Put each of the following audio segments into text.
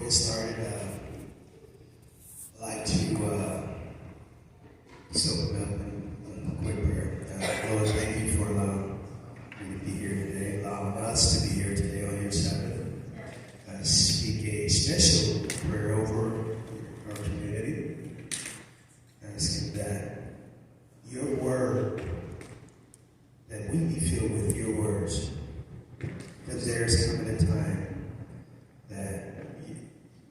get started, I'd like to open up in a quick prayer. Lord, thank you for allowing me to be here today, allowing us to be here today on your Sabbath. I speak a special prayer over our community, asking that your word, that we be filled with your words, because there's coming a time that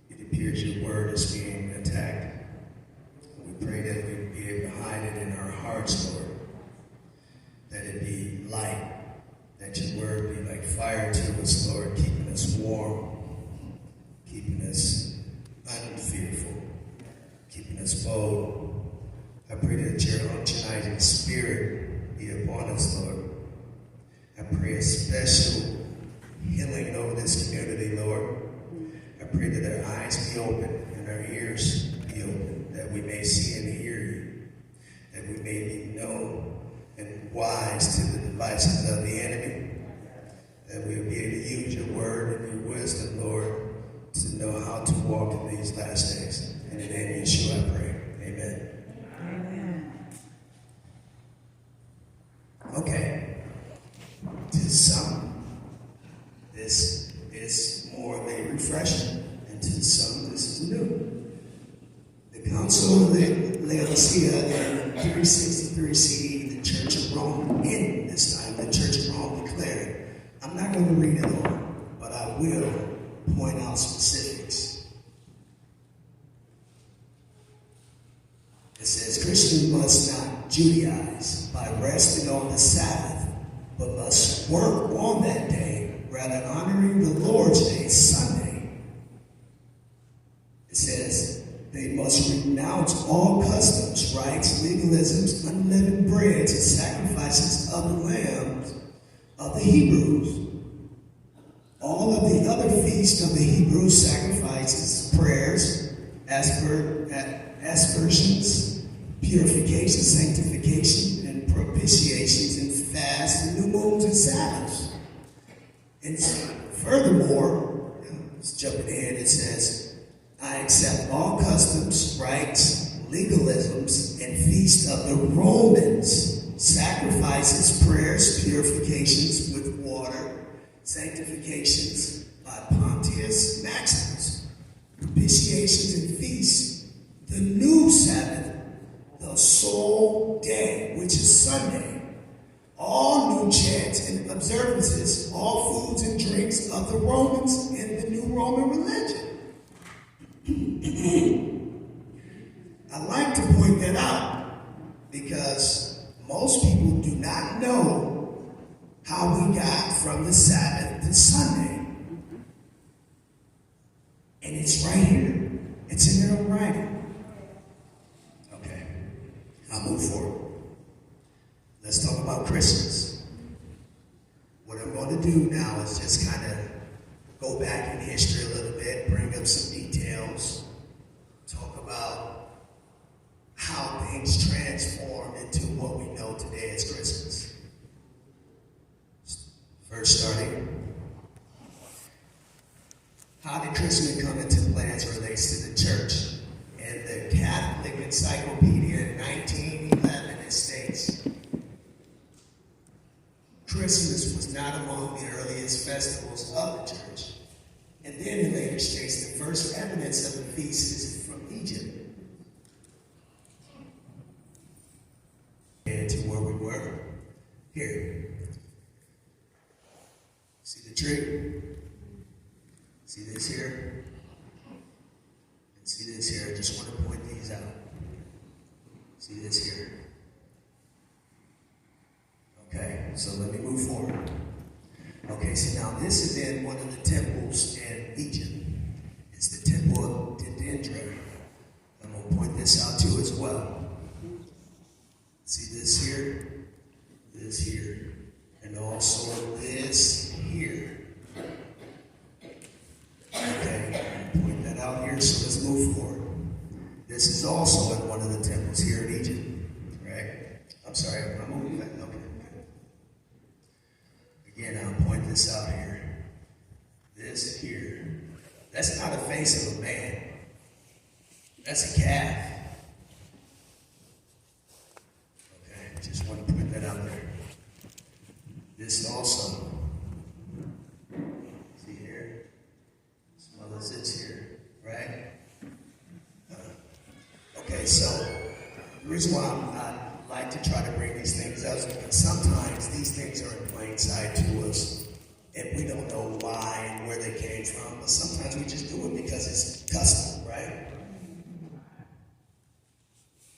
it appears your word is being attacked. We pray that we be able to hide it in our hearts, Lord, that it be light, that your word be like fire to us, Lord, keeping us warm, keeping us unfearful, keeping us bold. I pray that your unctionizing spirit be upon us, Lord. I pray a special healing over this community, Lord. I pray that our eyes be open and our ears be open, that we may see and hear you, that we may be known and wise to the devices of the enemy, that we will be able to use your word and your wisdom, Lord, to know how to walk in these last days. In the name of Yeshua I pray. Amen. Amen. Okay. To some, this is more of a refreshing, and to some, this is new. The Council of Laodicea in 363 CE, the Church of Rome, in this time, the Church of Rome declared, I'm not going to read it all, but I will point out specifics. It says, Christians must not Judaize by resting on the Sabbath, but must work on that day, rather honoring the Lord's Day, Sunday. It says, they must renounce all customs, rites, legalisms, unleavened breads, and sacrifices of the lambs of the Hebrews. All of the other feasts of the Hebrews, sacrifices, prayers, aspersions, purification, sanctification, and propitiations, and fasts, and new moons, and Sabbaths. And furthermore, let's jump ahead, it says, I accept all customs, rites, legalisms, and feasts of the Romans, sacrifices, prayers, purifications with water, sanctifications by Pontius Maximus, propitiations and feasts, the new Sabbath, the sole day, which is Sunday, all new chants and observances, all foods and drinks of the Romans in the new Roman religion. I like to point that out because most people do not know how we got from the Sabbath to Sunday. And it's right here. It's in their own writing. Okay, I'll move forward. Let's talk about Christmas. What I'm going to do now is just kind of go back in history a little bit, bring up some details, talk about how things transformed into what we know today as Christmas. First starting, how did Christmas come into play as it relates to the church? In the Catholic Encyclopedia in 1911, it states, Christmas was not among the earliest festivals of the church. And then it later states the first evidence of the feast is from Egypt. And to where we were. Here. See the tree? See this here? And see this here? I just want to point these out. See this here? Okay, so let me move forward. Okay, so now this is in one of the temples in Egypt. It's the temple of Dendra. I'm going to point this out too as well. See this here, and also this here. Okay, I'm point that out here, so let's move forward. This is also in one of the temples here in Egypt, right? I'm sorry, I'm moving back. Okay. Again, I'll point this out here. This here, That's not a face of a man. That's a calf. Okay, just want to put that out there. This also. See here? Some other sits here, right? Okay, so the reason why I like to try to bring these things up is because sometimes these things are in plain sight to us, and we don't know why and where they came from, but sometimes we just do it because it's custom, right?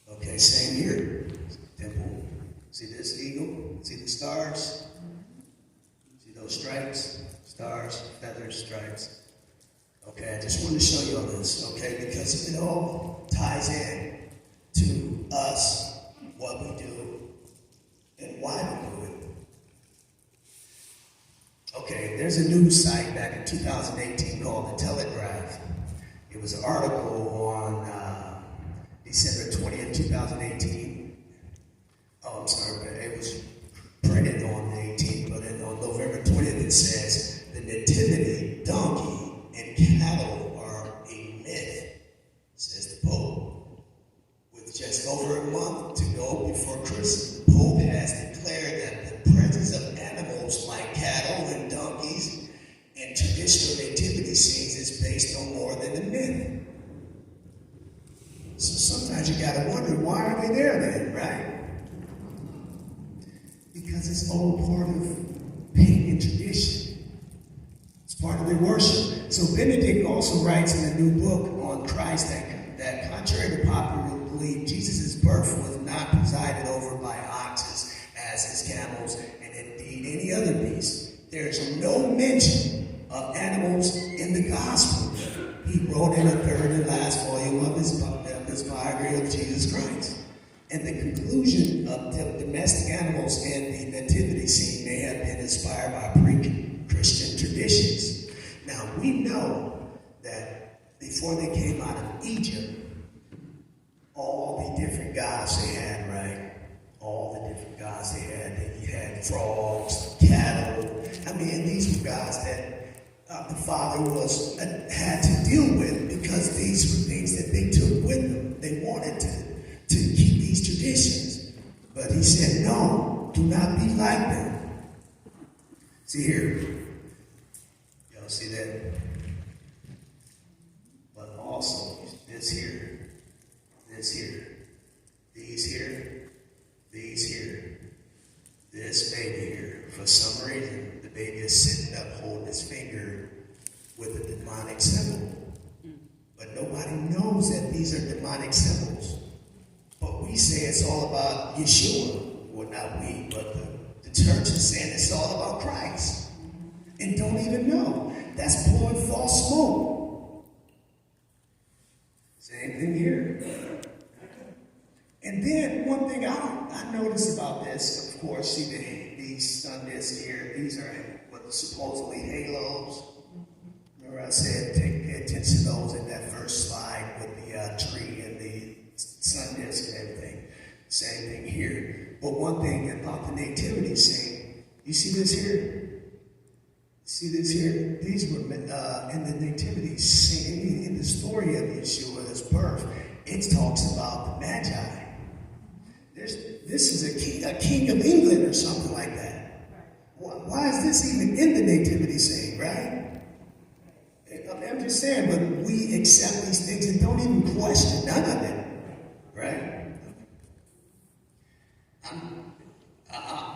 Okay, same here. Temple. See this eagle? See the stars? See those stripes? Stars, feathers, stripes. Okay, I just wanted to show you all this, okay, because it all ties in to us, what we do, and why we do it. Okay, there's a news site back in 2018 called The Telegraph. It was an article on December 20th, 2018. Oh, I'm sorry, but it was printed on the 18th, but on November 20th it says, the nativity, donkey, and cattle are a myth, says the Pope. With just over a month to go before Christmas, the Pope has declared that the presence of animals like cattle and donkeys in traditional nativity scenes is based on more than a myth. So sometimes you gotta wonder, why are they there then, right? Because it's all part of pagan tradition. It's part of their worship. So Benedict also writes in a new book on Christ that contrary to popular belief, Jesus' birth was not presided over by oxes as his camels and indeed any other beast. There's no mention of animals in the gospel. He wrote in a third and last volume of his biography of Jesus Christ. And the conclusion of the domestic animals in the nativity scene may have been inspired by pre-Christian traditions. Now, we know that before they came out of Egypt, all the different gods they had, right? All the different gods they had. You had frogs, cattle. I mean, these were gods that the Father had to deal with because these were things that they took with them. They wanted to keep these traditions. But he said, no, do not be like them. See here. Y'all see that? But also, this here, these here, these here, this baby here. For some reason, the baby is sitting up holding his finger with a demonic symbol. But nobody knows that these are demonic symbols. But we say it's all about Yeshua. Well, not we, but the church is saying it's all about Christ. And don't even know. That's blowing false smoke. Same thing here. And then one thing I noticed about this, of course, see these sun discs here, these are what supposedly halos. Remember I said pay attention to those in that first slide with the tree and the sun disc and everything. Same thing here. But one thing about the nativity scene, you see this here? See this here? These were in the nativity scene, in the story of Yeshua's birth, it talks about the Magi. This is a king of England or something like that. Why is this even in the nativity scene, right? I'm just saying, but we accept these things and don't even question none of it, right?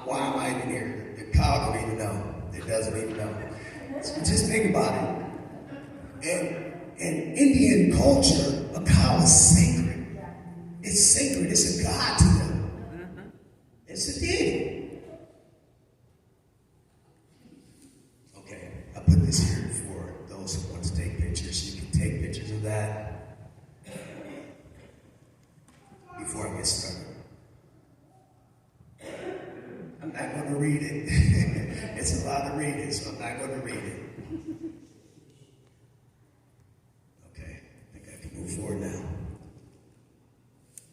Why am I even here? The cow don't even know. It doesn't even know. So just think about it. In Indian culture, a cow is sacred. It's sacred. It's a god to them. It's a deity. Okay, I put this here for those who want to take pictures. You can take pictures of that before I get started. I'm not going to read it. It's a lot of reading, so I'm not going to read it. Okay, I think I can move forward now.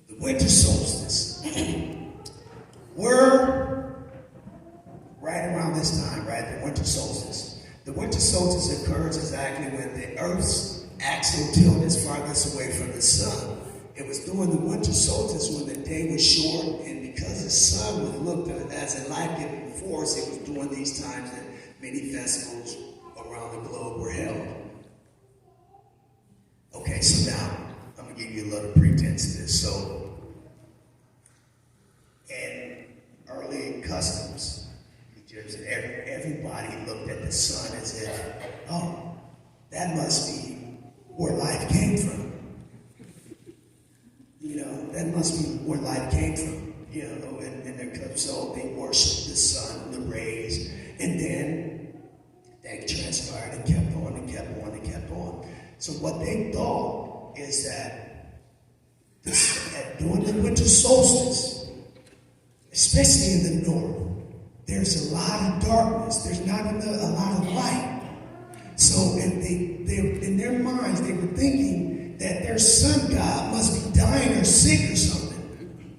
The winter solstice. We're right around this time, right? The winter solstice. The The winter solstice occurs exactly when the Earth's axial tilt is farthest away from the sun. It was during the winter solstice when the day was short, and because the sun was looked at as a life-giving force, it was during these times that many festivals around the globe were held. Okay, so now I'm going to give you a little pretense to this. So, in early customs, Egyptian, everybody looked at the sun as if, oh, that must be where life came from. You know, that must be where life came from. You know, and so they worshiped the sun, the rays, and then that transpired and kept on and kept on and kept on. So what they thought is that during the winter solstice, especially in the north, there's a lot of darkness. There's not a lot of light. So in their minds, they were thinking that their sun god must be dying or sick or something.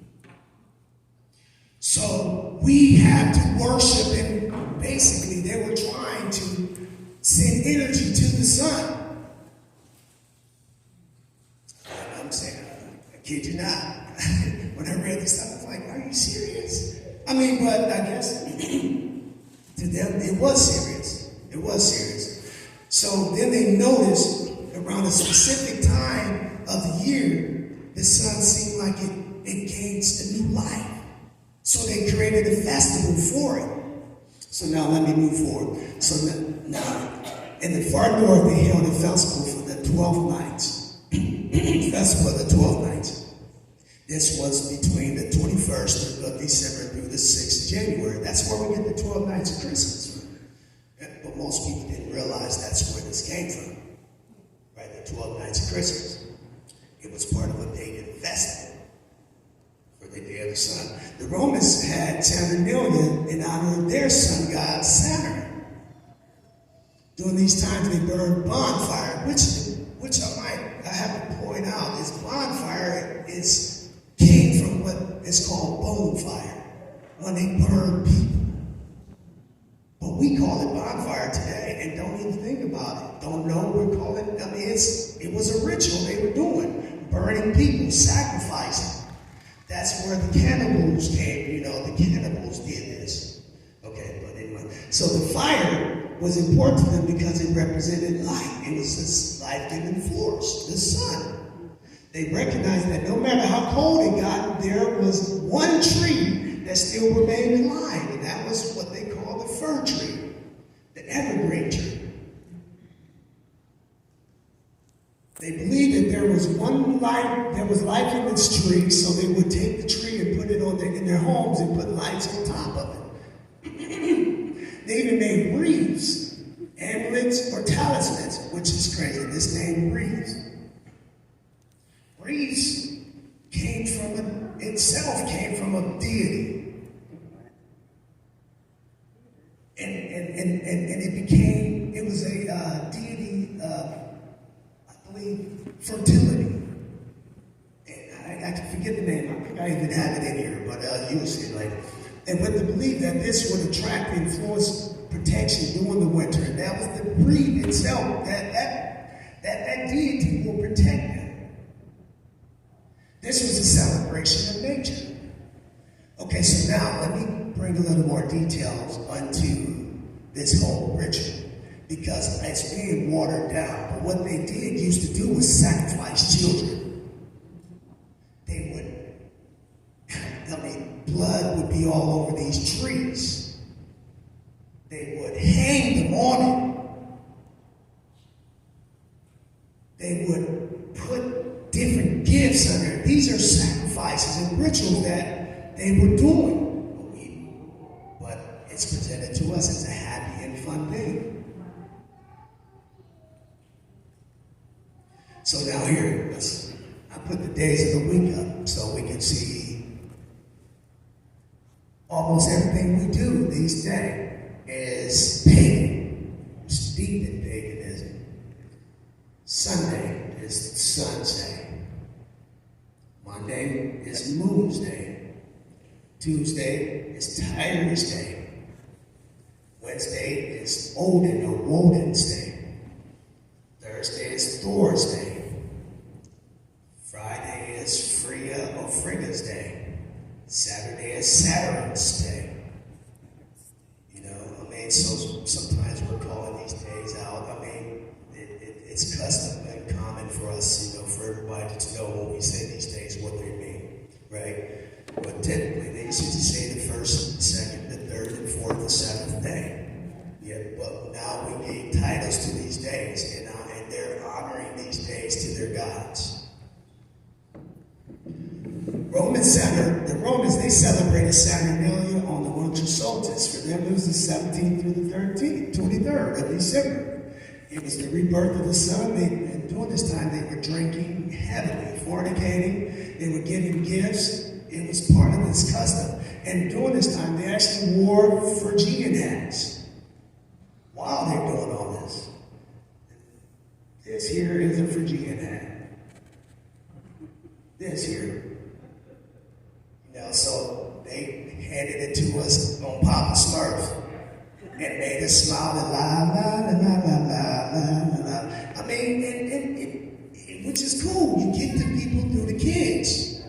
So we have to worship, and basically they were trying to send energy to the sun. I'm saying, I kid you not. When I read this stuff, I was like, are you serious? I mean, but I guess to them it was serious. It was serious. So then they noticed around a specific time of the year, the sun seemed like it gained a new life. So they created a festival for it. So now let me move forward. So now, in the far north, they held a festival for the 12 nights. Festival of the 12 nights. This was between the 21st of December through the 6th of January. That's where we get the 12 nights of Christmas from. But most people didn't realize that's where this came from. Right, the 12 nights of Christmas. It was part of a pagan festival for the day of the sun. The Romans had Saturnalia in honor of their sun god Saturn. During these times they burned bonfire, which I have to point out is bonfire came from what is called bonfire, when they burn people. But we call it bonfire today and don't even think about it. Don't know what we call it. I mean, it was a ritual they were doing, burning people, sacrificing. That's where the cannibals came. You know, the cannibals did this. Okay, but anyway. So the fire was important to them because it represented light. It was this life-giving force, the sun. They recognized that no matter how cold it got, there was one tree that still remained alive, and that was what they call the fir tree, the evergreen tree. They believed that there was life in this tree, so they would take the tree and put it in their homes and put lights on top of it. They even made wreaths, amulets, or talismans, which is crazy. This name wreaths. Wreaths came from a deity. And it was a deity of, I believe, fertility. And I forget the name. I think I even have it in here, but you'll see it later. And with the belief that this would attract and influence protection during the winter, and that was the breed itself, that deity will protect them. This was a celebration of nature. Okay, so now let me bring a little more details onto this whole ritual, because it's being watered down. But what they did used to do was sacrifice children. They would, blood would be all over these trees. They would hang them on it. They would put different gifts under it. These are sacrifices and rituals that they were doing. But it's presented to us as a happy and fun thing. So now here, I put the days of the week up so we can see almost everything we do these days is pagan, steeped in paganism. Sunday is Sun's Day. Monday is Moon's Day. Tuesday is Tiger's Day. Wednesday is Odin or Woden's Day. Thursday is Thor's Day. Friday is Freya or Frigga's Day. Saturday is Saturn's Day. So sometimes we're calling these days out. It's custom and common for us, for everybody to know when we say these days what they mean, right? But typically they used to say the first, the second, the third, and fourth, and seventh day. Yeah, but now we gave titles to these days, and they're honoring these days to their gods. The Romans, they celebrated Saturnalia on the winter solstice. For them, it was the 17th through the 23rd of December. It was the rebirth of the sun. And during this time, they were drinking heavily, fornicating. They were giving gifts. It was part of this custom. And during this time, they actually wore Phrygian hats while they were doing all this. This here is a Phrygian hat. This here. So they handed it to us on Papa Smurf and made us smile and la la la la la la la. Which is cool. You get the people through the kids.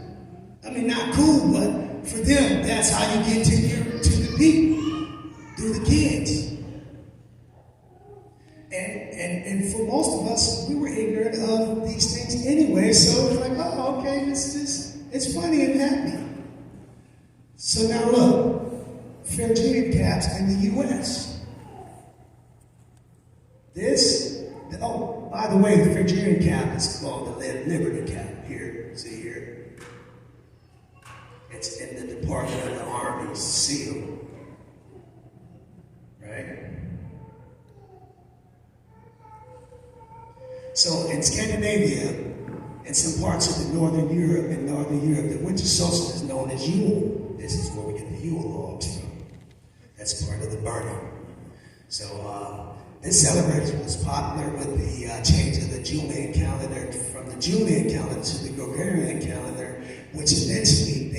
Not cool, but for them, that's how you get to the people through the kids. And for most of us, we were ignorant of these things anyway. So it's like, oh, okay, it's funny and happy. So now look, Phrygian caps in the U.S. By the way, the Phrygian cap is called the Liberty cap here. See here? It's in the Department of the Army's seal. Right? So in Scandinavia, and some parts of the Northern Europe, the winter solstice is known as Yule. This is where we get the Yule logs from. That's part of the burning. So this celebration was popular with the change of the Julian calendar from the Julian calendar to the Gregorian calendar, which eventually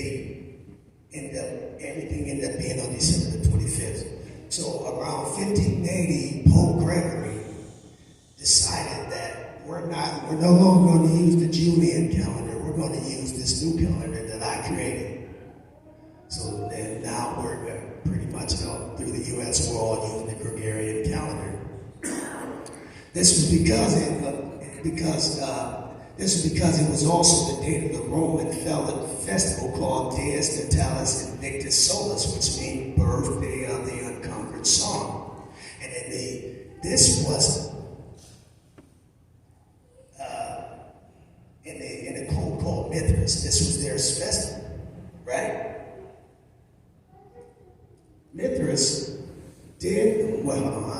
everything ended up being on December the 25th. So around 1580, Pope Gregory decided that we're no longer going to use the Julian calendar. We're going to use this new calendar that I created. So then now we're pretty much through the U.S. we're all using the Gregorian calendar. This was because it was also the date of the Roman festival called Dies Natalis Invictus Solis, which means birthday of the unconquered song. And this was in a cult called Mithras. This was their festival, right? Mithras I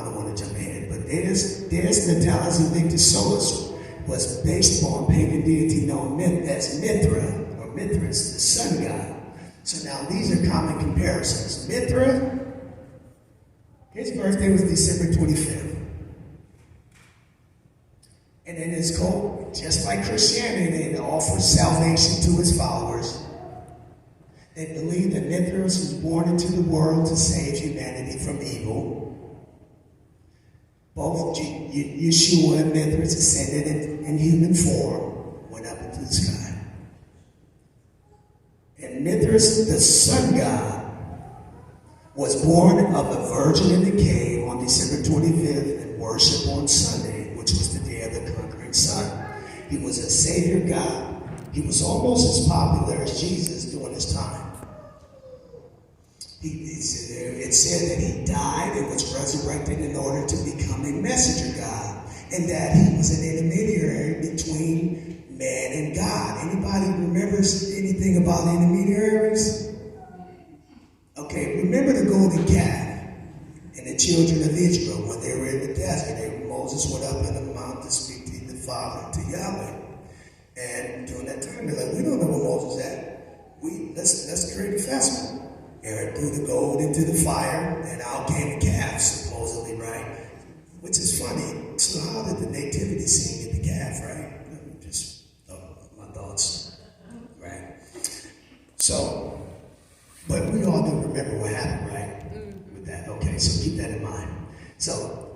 don't want to jump ahead, but Dies Natalis Invictus Solis was based upon pagan deity known as Mithra, or Mithras, the sun god. So now these are common comparisons. Mithra, his birthday was December 25th. And in his cult, just like Christianity, they offer salvation to his followers. They believe that Mithras was born into the world to save humanity from evil. Both Yeshua and Mithras ascended in human form, went up into the sky. And Mithras, the sun god, was born of a virgin in the cave on December 25th and worshipped on Sunday, which was the day of the conquering sun. He was a savior god. He was almost as popular as Jesus during his time. It said that he died and was resurrected in order to become a messenger god, and that he was an intermediary between man and God. Anybody remembers anything about intermediaries? Okay, remember the golden calf and the children of Israel when they were in the desert. Moses went up on the mount to speak to the Father, to Yahweh. And during that time, they're like, we don't know where Moses is at. Let's create a festival. Aaron threw the gold into the fire, and out came the calf, supposedly, right? Which is funny. So how did the nativity scene get the calf, right? Just my thoughts, right? So, but we all do remember what happened, right? With that. Okay, so keep that in mind. So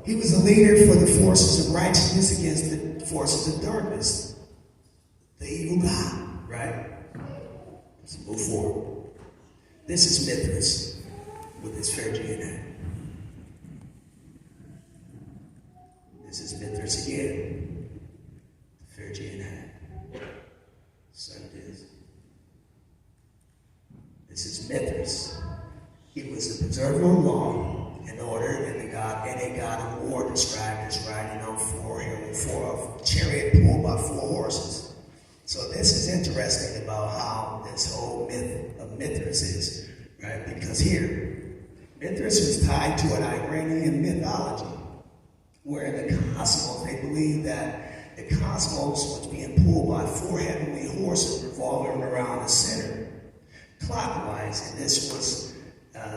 He was a leader for the forces of righteousness against the forces of darkness. The evil God, right? Let's move forward. This is Mithras with his Phrygian hat. This is Mithras again. The Phrygian hat. Son is. This is Mithras. He was a preserver of law and order, and a god of war, described as riding on a chariot pulled by 4 horses. So this is interesting about how this whole myth of Mithras is, right? Because here, Mithras was tied to an Iranian mythology, where in the cosmos, they believed that the cosmos was being pulled by 4 heavenly horses revolving around the center, clockwise, and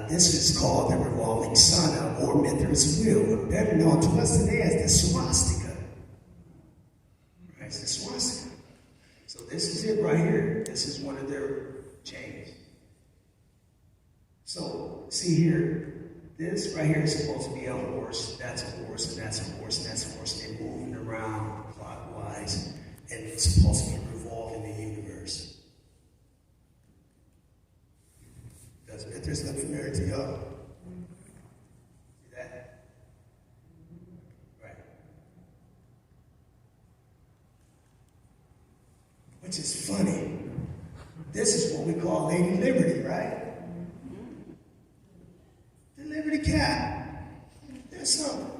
this is called the revolving sun, or Mithras wheel, better known to us today as the swastika. Right, it's the swastika. So this is it right here. This is one of their chains. So see here, this right here is supposed to be a horse. That's a horse, and that's a horse, and that's a horse. They're moving around clockwise, and it's supposed to be revolving the universe. Does Mithras look familiar to y'all? See that? Right. Which is funny. This is what we call Lady Liberty, right? The Liberty Cat. There's something.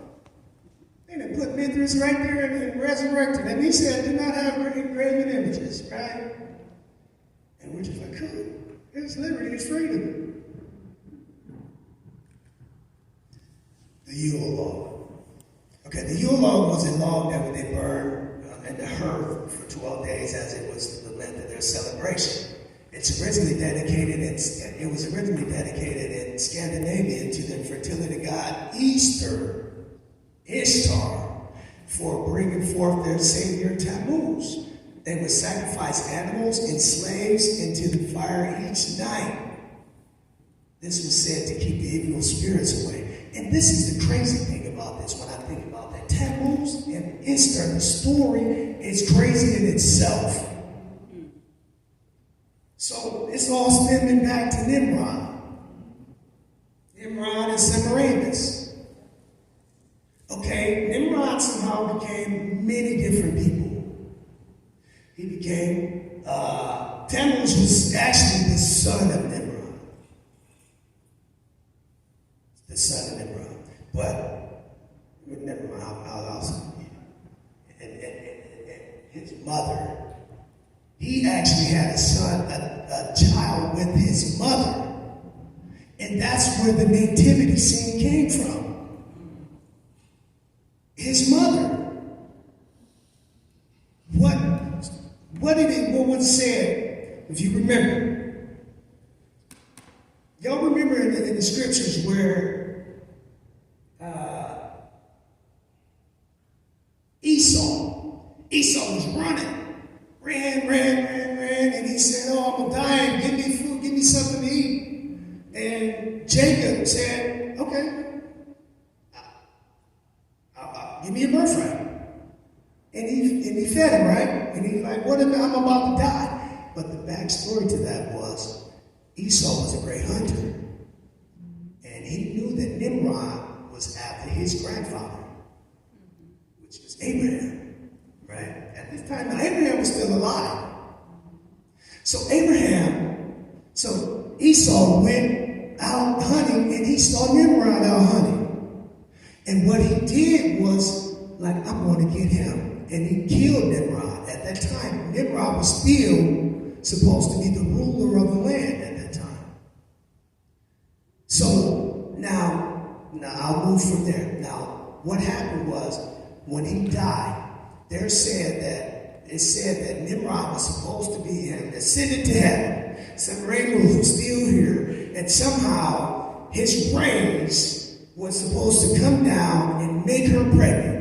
They done put Mithras right there and resurrected him. He said, do not have graven images, right? And we're just like, cool. It's liberty, it's freedom. The Yule log. Okay, the Yule log was a log that they burned in the hearth for 12 days as it was the length of their celebration. It was originally dedicated in Scandinavia to the fertility god Ishtar, for bringing forth their savior Tammuz. They would sacrifice animals and slaves into the fire each night. This was said to keep the evil spirits away. And this is the crazy thing about this when I think about that. Tammuz and Ishtar, the story is crazy in itself. So it's all stemming back to Nimrod. Nimrod and Semiramis. Okay, Nimrod somehow became many different people. He became, Tammuz was actually the son of Nimrod. The son of Nimrod. But, never mind, I'll also, and his mother, he actually had a son, a child with his mother. And that's where the nativity scene came from. His mother. What was said, if you remember? Y'all remember in the scriptures where Esau was running, ran, and he said, oh, I'm gonna die, give me food, give me something to eat. And Jacob said, okay, give me a birthright. And he fed him, right? And he's like, what if I'm about to die? But the backstory to that was Esau was a great hunter. And he knew that Nimrod was after his grandfather, which was Abraham, right? At this time, now Abraham was still alive. So Esau went out hunting, and he saw Nimrod out hunting. And what he did was, like, I'm going to get him. And he killed Nimrod. At that time, Nimrod was still supposed to be the ruler of the land at that time. So now I'll move from there. Now, what happened was, when he died, it said that Nimrod was supposed to be him, ascended to heaven. Semiramis was still here, and somehow his rays was supposed to come down and make her pregnant.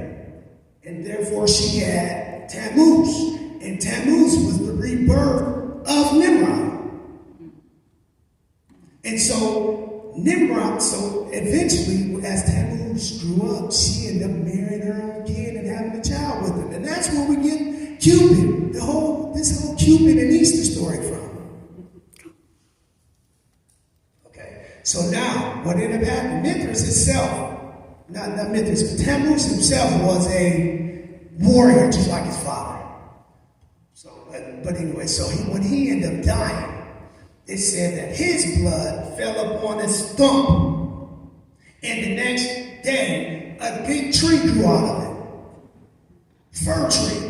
And therefore she had Tammuz. And Tammuz was the rebirth of Nimrod. And so Nimrod, so eventually, as Tammuz grew up, she ended up marrying her own kid and having a child with him. And that's where we get Cupid, this whole Cupid and Easter story from. Okay, so now, what ended up happening, Mithras himself, not Mithras, but Tammuz himself was a warrior, just like his father. So, but anyway, so when he ended up dying, it said that his blood fell upon his stump, and the next day, a big tree grew out of it. Fir tree.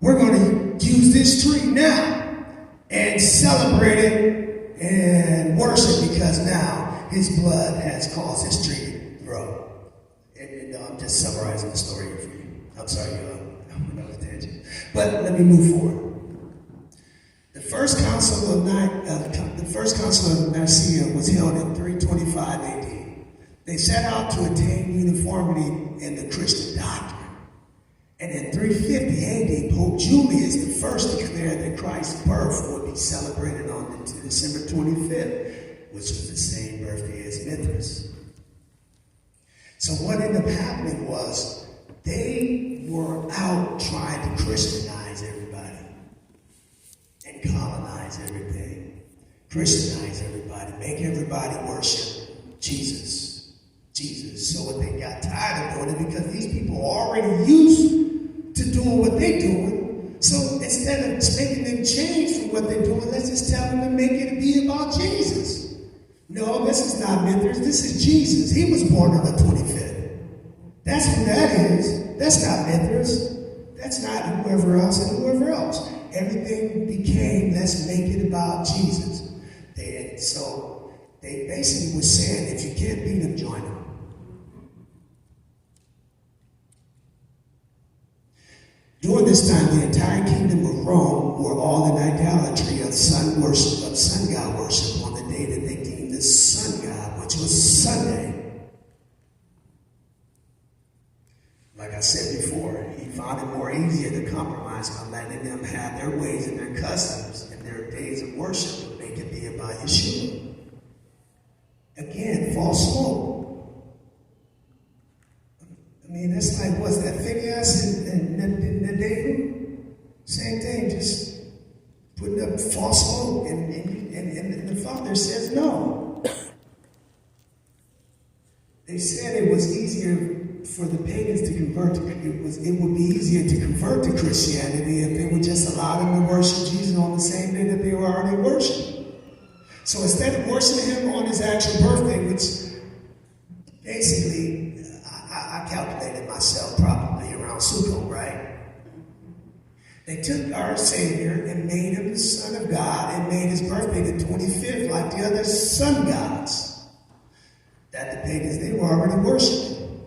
We're going to use this tree now and celebrate it and worship, because now his blood has caused this tree to grow. And I'm just summarizing the story here for you. I'm sorry, I'm on a tangent. But let me move forward. The first council of Nicaea was held in 325 AD. They set out to attain uniformity in the Christian doctrine. And in 350 AD, Pope Julius I declared that Christ's birth would be celebrated on December 25th, which was the same birthday as Mithras. So what ended up happening was they were out trying to Christianize everybody and colonize everything. Christianize everybody, make everybody worship Jesus. Jesus. So what they got tired of doing it, because these people are already used to doing what they're doing. So instead of making them change from what they're doing, let's just tell them to make it be about Jesus. No, this is not Mithras, this is Jesus. He was born on the 25th. That's who that is. That's not Mithras. That's not whoever else and whoever else. Everything became, let's make it about Jesus. So they basically were saying, if you can't beat them, join them. During this time, the entire kingdom of Rome were all in idolatry of sun god worship on the day that they deemed the sun god, which was Sunday. Like I said before, he found it more easier to compromise by letting them have their ways and their customs and their days of worship and make it be about Yeshua. Again, false hope. I mean, that's like, what's that, Phineas and David? Same thing, just putting up false hope. And the Father says no. They said it was easier for the pagans to convert. It would be easier to convert to Christianity if they would just allow them to worship Jesus on the same day that they were already worshiping. So instead of worshiping him on his actual birthday, which basically I calculated myself probably around Sukkot, right? They took our Savior and made him the Son of God and made his birthday the 25th, like the other sun gods that the pagans, they were already worshiping.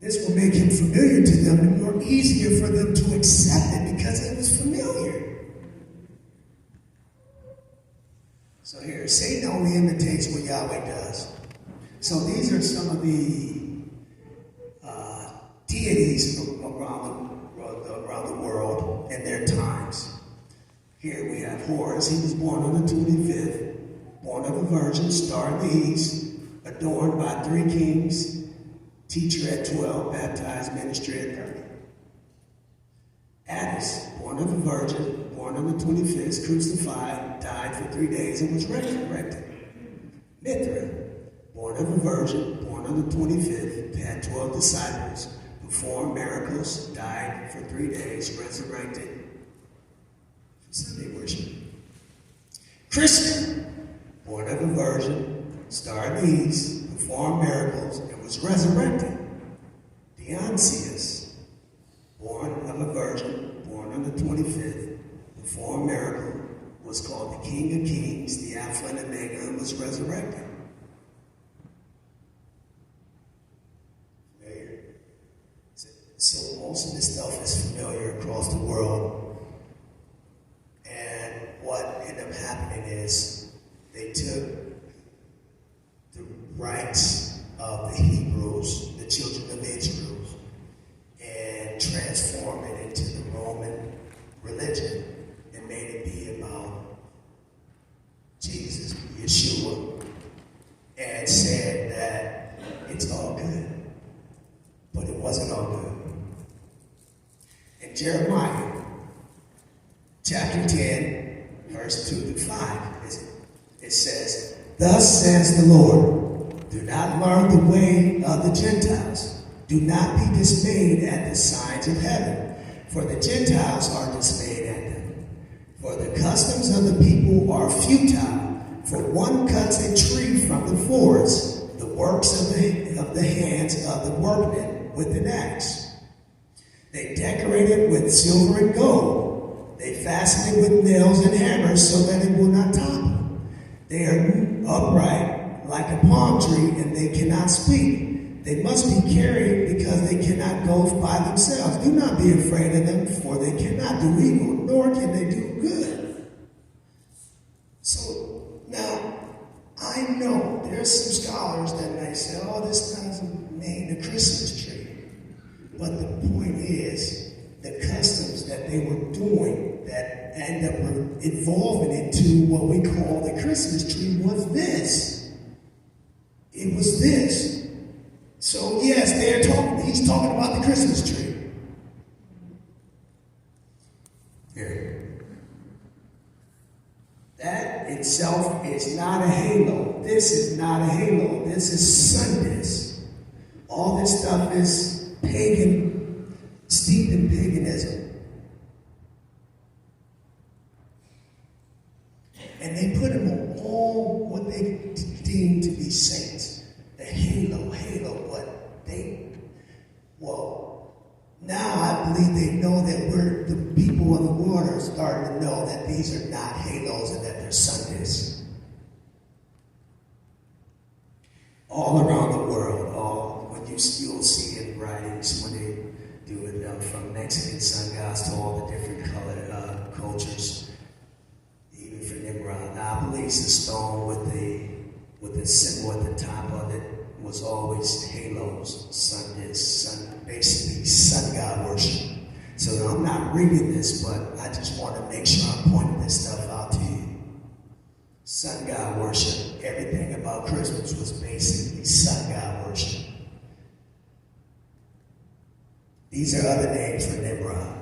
This will make him familiar to them and more easier for them to accept it because it was familiar. So here, Satan only imitates what Yahweh does. So these are some of the deities around the world in their times. Here we have Horus. He was born on the 25th, born of a virgin, star in the east, adorned by 3 kings, teacher at 12, baptized, ministry at 30. Attis, born of a virgin, born on the 25th, crucified, died for 3 days, and was resurrected. Mithra, born of a virgin, born on the 25th, had 12 disciples, performed miracles, died for 3 days, resurrected for Sunday worship. Christian, born of a virgin, star in the east, performed miracles, and was resurrected. Dionysius, born of a virgin, born on the 25th, performed miracle, was called the King of Kings, the Alpha and Omega, and was resurrected. So most of this stuff is familiar across the world. And what ended up happening is they took the rights of the Hebrews, the children of Israel, and transformed it into the Roman religion and made it be about Jesus. but it wasn't all good. In Jeremiah chapter 10, verse 2 to 5, it says, "Thus says the Lord, do not learn the way of the Gentiles. Do not be dismayed at the signs of heaven, for the Gentiles are dismayed at them. For the customs of the people are futile. For one cuts a tree from the forest, the works of the hands of the workmen with an axe. They decorate it with silver and gold. They fasten it with nails and hammers so that it will not topple. They are upright like a palm tree, and they cannot speak. They must be carried because they cannot go by themselves. Do not be afraid of them, for they cannot do evil, nor can they do good." So now, I know there's some scholars that may say, "Oh, this doesn't mean the Christmas tree." But the point is, the customs that they were doing that end up evolving into what we call the Christmas tree was this. It was this. So yes, he's talking about the Christmas tree. Here. That itself is not a halo. This is not a halo. This is Sundays. All this stuff is pagan, steeped in paganism. And they put them on all what they deem to be saints. The halo, now I believe they know that we're the people of the world are starting to know that these are not halos and that they're Sundays. All around the world, you'll see in writings when they do it from Mexican sun gods to all the different colored cultures, even for Nimrod. Now, I believe the stone with the symbol at the top of it was always halos, basically sun god worship. So I'm not reading this, but I just want to make sure I'm pointing this stuff out to you. Sun god worship, everything about Christmas was basically sun god worship. These are other names for Nimrod.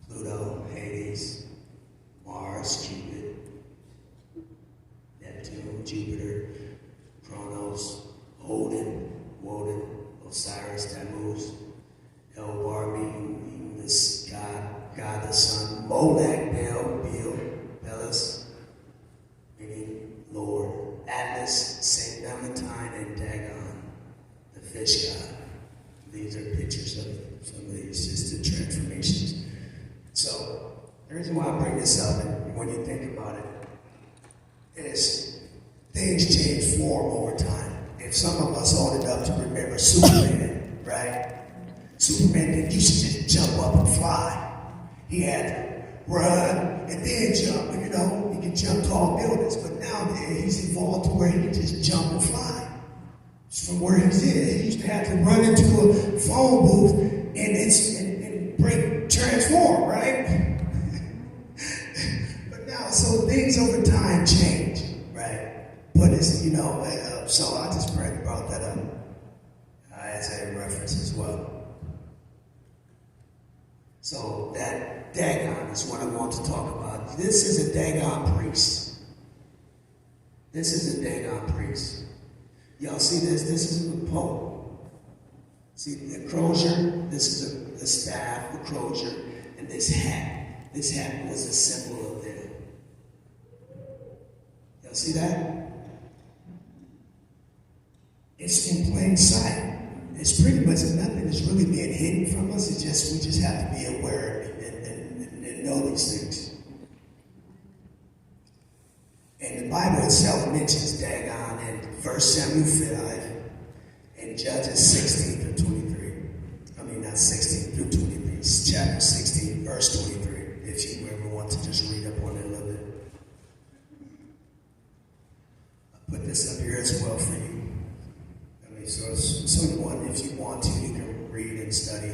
Pluto, Hades, Mars, Cupid, Neptune, Jupiter, Kronos, Woden, Osiris, Tammuz, El-Barbi, this God the Sun, Molech, Belus, meaning Lord, Atlas, Saint Valentine, and Dagon, the fish god. These are pictures of some of these, just the transformations. So, the reason why I bring this up, and when you think about it, is things change form over time. If some of us old enough to remember Superman, right? Superman didn't used to just jump up and fly. He had to run and then jump, he can jump tall buildings. But nowadays, he's evolved to where he can just jump and fly. From where he's in, he used to have to run into a phone booth and transform, right? But now, so things over time change, right? But it's, so I just brought that up as a reference as well. So that Dagon is what I want to talk about. This is a Dagon priest. This is a Dagon priest. Y'all see this? This is the Pope. See the crozier? This is the staff, the crozier, and this hat. This hat was a symbol of them. Y'all see that? It's in plain sight. It's pretty much nothing that's really being hidden from us. We just have to be aware and know these things. And the Bible itself mentions Dagon in 1 Samuel 5 and Judges 16 through 23. I mean, not 16 through 23. It's chapter 16, verse 23. If you ever want to just read up on it a little bit. I put this up here as well for you. So if you want to, you can read and study.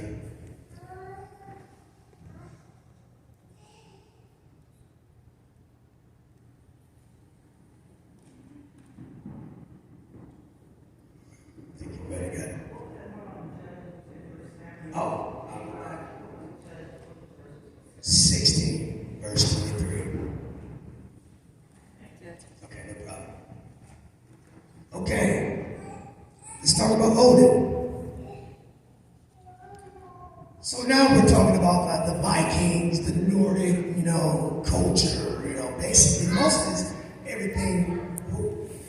culture, basically most of this, everything,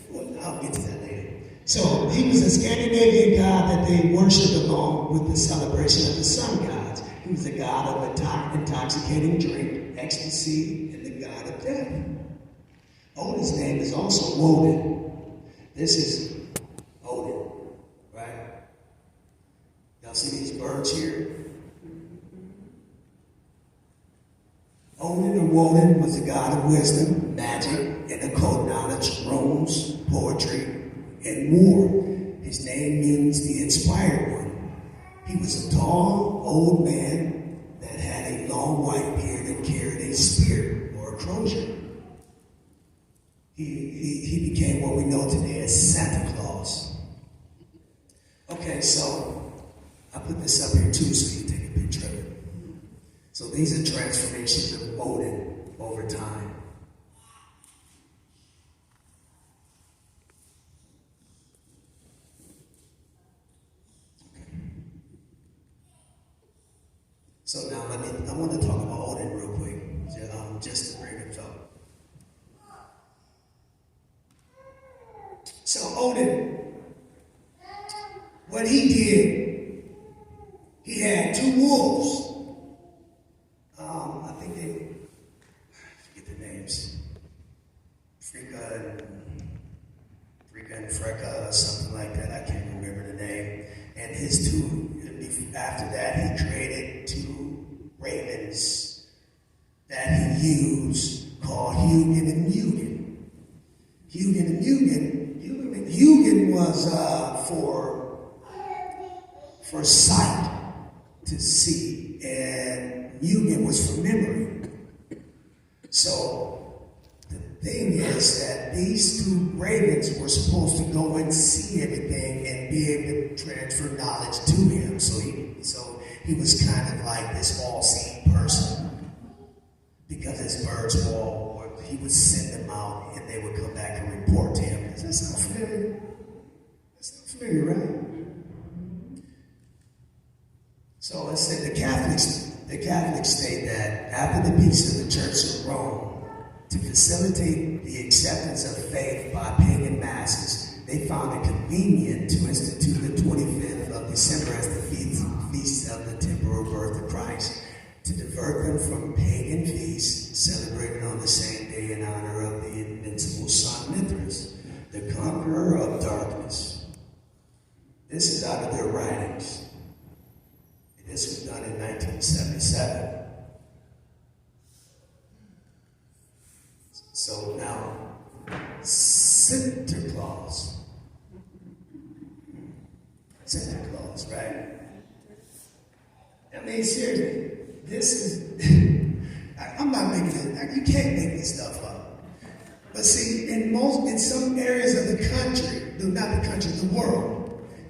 well, I'll get to that later. So he was a Scandinavian god that they worshipped along with the celebration of the sun gods. He was the god of intoxicating drink, ecstasy, and the god of death. Odin's name is also Woden. This is Odin, right? Y'all see these birds here? Odin or Woden was the god of wisdom, magic, and occult knowledge, runes, poetry, and war. His name means the inspired one. He was a tall, old man that had a long white beard and carried a spear or a crosier. He became what we know today as Santa Claus. Okay, so I put this up here too so you can take a picture of it. So these are transformations of Odin over time. Okay. So now I want to talk about Odin real quick, just to bring it up. So Odin, what he did, he had two wolves. I think I forget their names. Frika and Freka or something like that. I can't remember the name. And his two, after that, he created two ravens that he used called Hugin and Mugen. Hugin and Mugen. Hugin was for sight, to see, and Mugen was for memory. So the thing is that these two ravens were supposed to go and see everything and be able to transfer knowledge to him. So he was kind of like this all-seeing person, because his birds he would send them out and they would come back and report to him. Does that sound familiar? That sounds familiar, right? So it said the Catholics state that after the peace of the Church of Rome, to facilitate the acceptance of faith by pagan masses, they found it convenient to institute the 25th of December as the feast of the temporal birth of Christ, to divert them from pagan feasts celebrated on the same day in honor of the invincible sun Mithras, the conqueror of darkness. This is out of their writings. This was done in 1977. So now, Santa Claus. Santa Claus, right? I mean, seriously, this is, I'm not making it, you can't make this stuff up. But see, in some areas of the country, not the country, the world,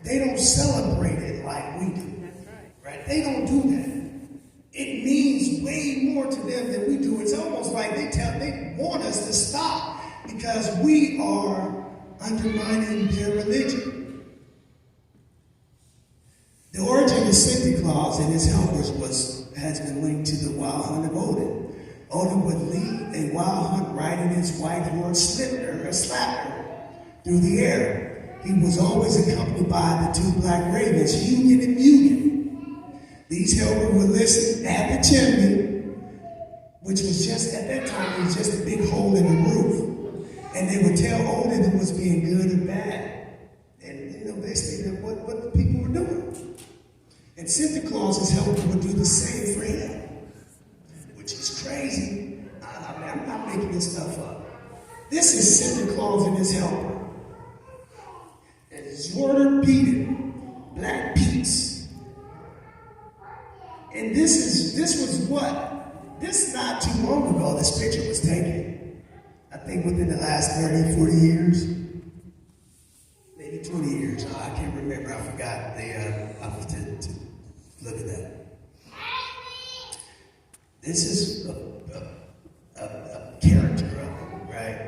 they don't celebrate it like we do. Right? They don't do that. It means way more to them than we do. It's almost like they want us to stop because we are undermining their religion. The origin of Santa Claus and his helpers has been linked to the wild hunt of Odin. Odin would lead a wild hunt riding his white horse Slapper through the air. He was always accompanied by the two black ravens, Hugin and Mugen. These helpers would listen at the chimney, which was just, at that time, it was just a big hole in the roof. And they would tell Odin who was being good or bad. And, basically what the people were doing. And Santa Claus's helper would do the same for him, which is crazy. I'm not making this stuff up. This is Santa Claus and his helper. It's Jordan Peter, Black Pete's. And this was what? This not too long ago, this picture was taken. I think within the last 30, 40 years. Maybe 20 years. I can't remember. I forgot. I have to look at that. This is a character of it, right?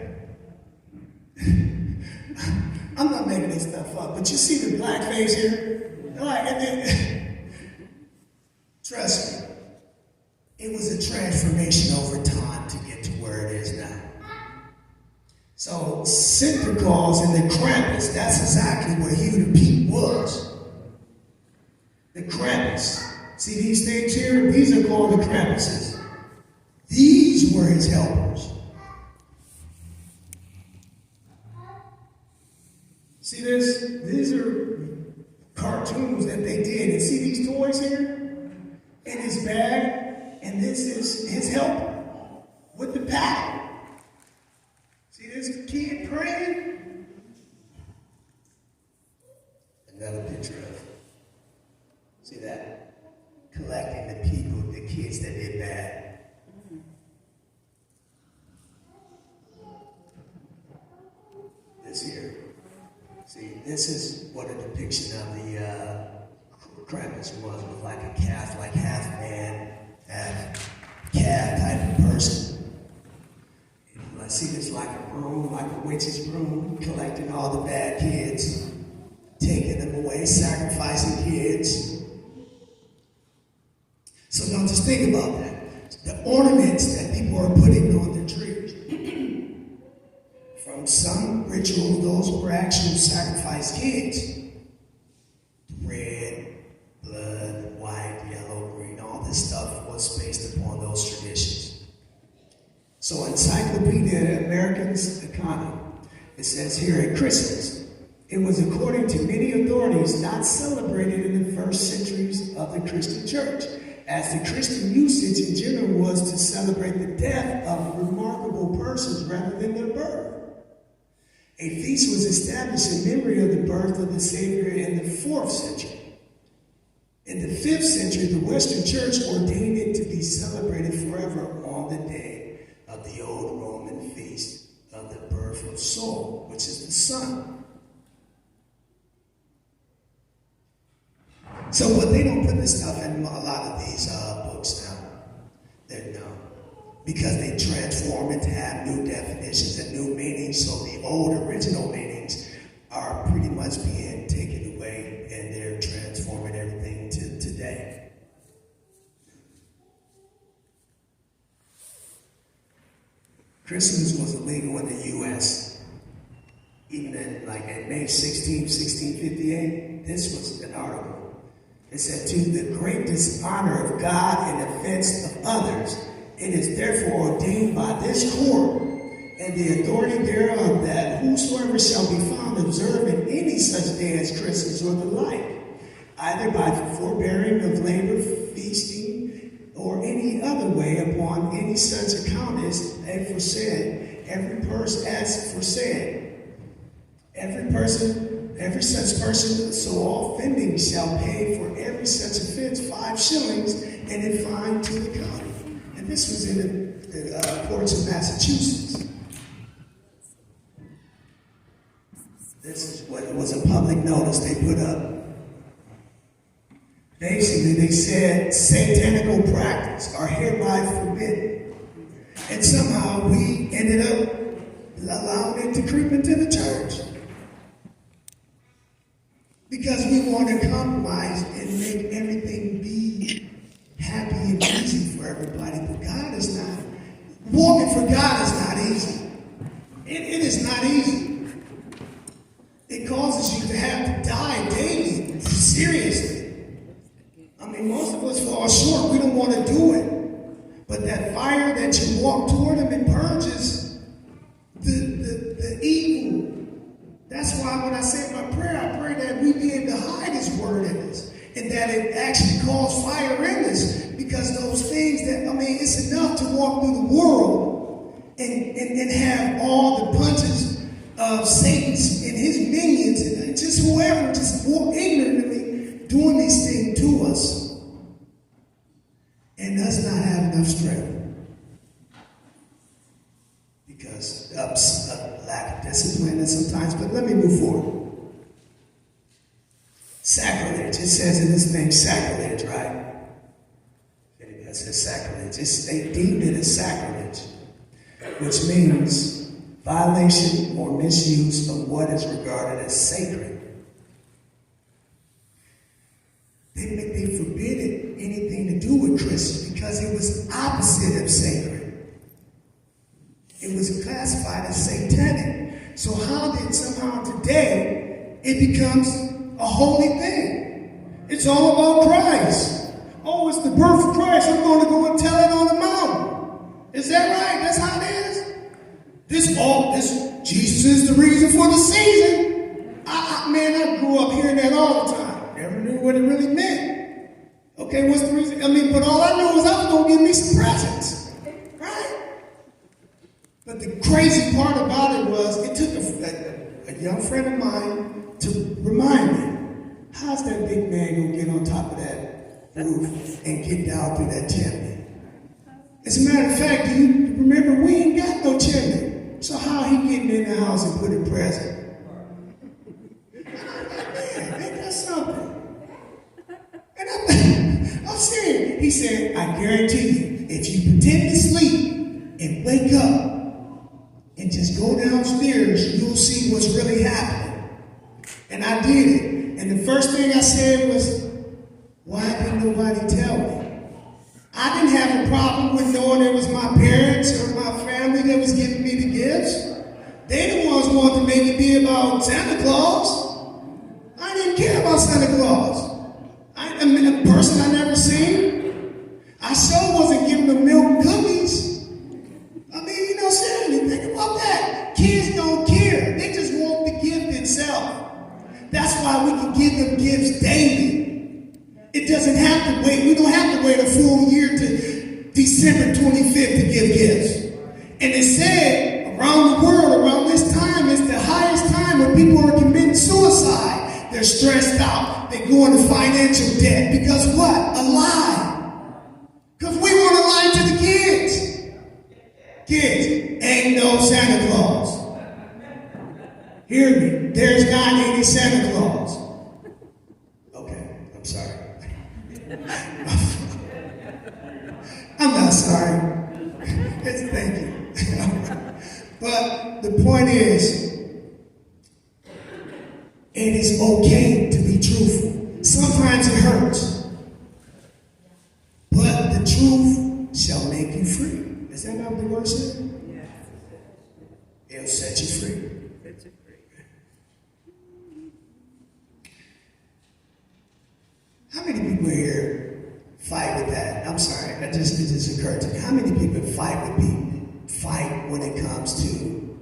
I'm not making this stuff up, but you see the black face here? Like, and then, trust me, it was a transformation over time to get to where it is now. So Santa Claus and the Krampus, that's exactly what Hugh the Pete was. The Krampus. See these things here? These are called the Krampuses. These were his helpers. See this? These are cartoons that they did. And see these toys here? In his bag? And this is his helper with the paddle. See this kid praying? Another picture of it. See that? Collecting the people, the kids that did bad. This here. See, this is what a depiction of the Krampus was like a calf, like half man, half calf type of person. I see this like a broom, like a witch's broom, collecting all the bad kids, taking them away, sacrificing kids. So now just think about that. The ornaments that people are putting on the trees. From some rituals, those were actual sacrificed kids. Red, blood, white, yellow, green, all this stuff was based upon those traditions. So Encyclopedia American's Economy, it says here at Christmas, it was according to many authorities not celebrated in the first centuries of the Christian church, as the Christian usage in general was to celebrate the death of remarkable persons rather than their birth. A feast was established in memory of the birth of the Savior in the 4th century. In the 5th century, the Western Church ordained it to be celebrated forever on the day of the old Roman feast of the birth of Sol, which is the sun. So, but they don't put this stuff in a lot of these books now. They don't. Because they transform it to have new definitions and new meanings. So the old original meanings are pretty much being taken away and they're transforming everything to today. Christmas was illegal in the U.S. Even in May 16, 1658, this was an article. It said, to the great dishonor of God and offense of others, it is therefore ordained by this court and the authority thereof that whosoever shall be found observing any such day as Christmas or the like, either by forbearing of labor, feasting, or any other way upon any such account as aforesaid, every such person so offending shall pay for every such offense 5 shillings and a fine to the county. This was in the courts of Massachusetts. This is what was a public notice they put up. Basically, they said satanical practice are hereby forbidden. And somehow we ended up allowing it to creep into the church. Because we want to compromise and make everything be happy and easy for everybody, but God is not. Walking for God is not easy. It is not easy. It causes you to have to die daily, seriously. I mean, most of us fall short. We don't want to do it. But that fire that you walk toward Him, it purges the evil. That's why when I say my prayer, I pray that we be able to hide His word in us. And that it actually calls fire in us, because those things it's enough to walk through the world and have all the punches of Satan's and his minions and just whoever just walk ignorantly doing these things to us, and us not have enough strength because of lack of discipline and sometimes. But let me move forward. Sacrilege. It says in this thing sacrilege, right? It says sacrilege. They deemed it as sacrilege, which means violation or misuse of what is regarded as sacred. They forbid anything to do with Christmas because it was opposite of sacred. It was classified as satanic. So how did somehow today it becomes a holy thing? It's all about Christ. Oh, it's the birth of Christ. I'm going to go and tell it on the mountain. Is that right? That's how it is? Jesus is the reason for the season. I grew up hearing that all the time. Never knew what it really meant. Okay, what's the reason? But all I knew was I was going to give me some presents. Right? But the crazy part about it was it took a young friend of mine to remind me, how's that big man going to get on top of that roof and get down through that chimney? As a matter of fact, do you remember we ain't got no chimney? So how he getting in the house and put a present? Man, ain't that something? And I'm saying, he said, I guarantee you, if you pretend to sleep and wake up and just go downstairs, you'll see what's really happening. And I did it. And the first thing I said was, why didn't nobody tell me? I didn't have a problem with knowing it was my parents or my family that was giving me the gifts. They the ones who wanted to make it be about Santa Claus. I didn't care about Santa Claus. A person I never seen. I sure wasn't giving them milk and cookies. Seriously, think about that. Kids don't care. They just want the gift itself. That's why we can give them gifts daily. It doesn't have to wait. We don't have to wait a full year to December 25th to give gifts. And it said around the world, around this time, is the highest time when people are committing suicide. They're stressed out. They go into financial debt. Because what? A lie. Because we want to lie to the kids. Kids, ain't no Santa Claus. Hear me. There's not any Santa Claus. Okay, I'm sorry. I'm not sorry. Thank you. But the point is, it is okay to be truthful. Sometimes it hurts. But the truth shall make you free. Is that not what the word said? Yeah. It'll set you free. Set you free. How many people here fight with that? I'm sorry, it just occurred to me. How many people fight when it comes to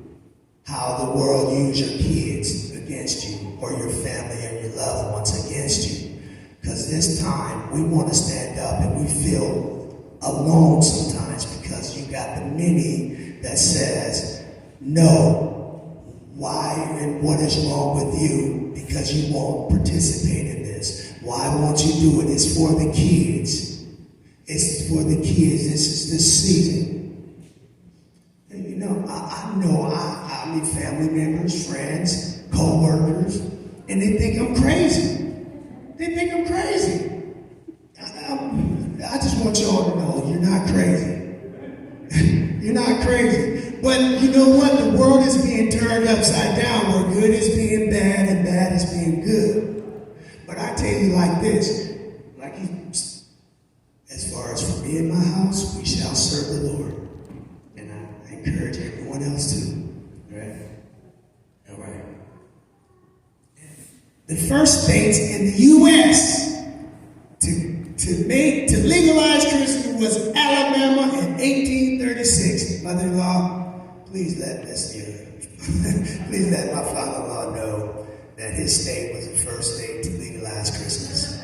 how the world use your kids against you or your family and your loved ones against you? Because this time we want to stand up and we feel alone sometimes because you got the many that says, no, why and what is wrong with you because you won't participate in this? Why won't you do it? It's for the kids. It's for the kids. This is the season. And I meet family members, friends, co-workers, and they think I'm crazy. They think I'm crazy. I just want y'all to know you're not crazy. You're not crazy. But you know what? The world is being turned upside down where good is being bad and bad is being good. But I tell you like this, as far as for me and my house, we shall serve the Lord. And I encourage everyone else to. Right? All right. The first states in the U.S. to legalize Christianity was Alabama in 1836. Mother-in-law, please let my father-in-law know that his state was the first state to legalize Christmas.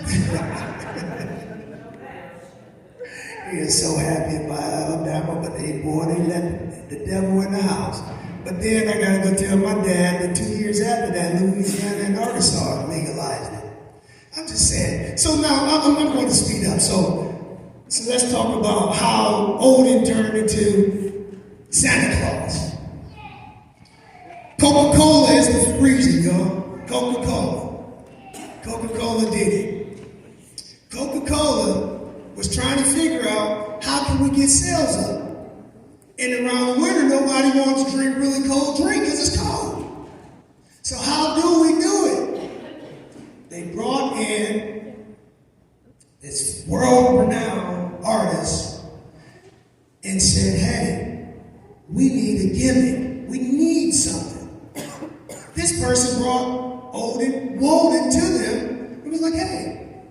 He is so happy about Alabama, but they let the devil in the house. But then I gotta go tell my dad that 2 years after that, Louisiana and Arkansas legalized it. I'm just saying. So now I'm going to speed up. So let's talk about how Odin turned into Santa Claus. Coca-Cola is the reason, y'all. Coca-Cola did it. Coca-Cola was trying to figure out how can we get sales up. And around the winter, nobody wants to drink really cold drink because it's cold. So how do we do it? They brought in this world-renowned artist We need a gimmick. We need something. This person brought Odin, Woden to them. It was like, hey,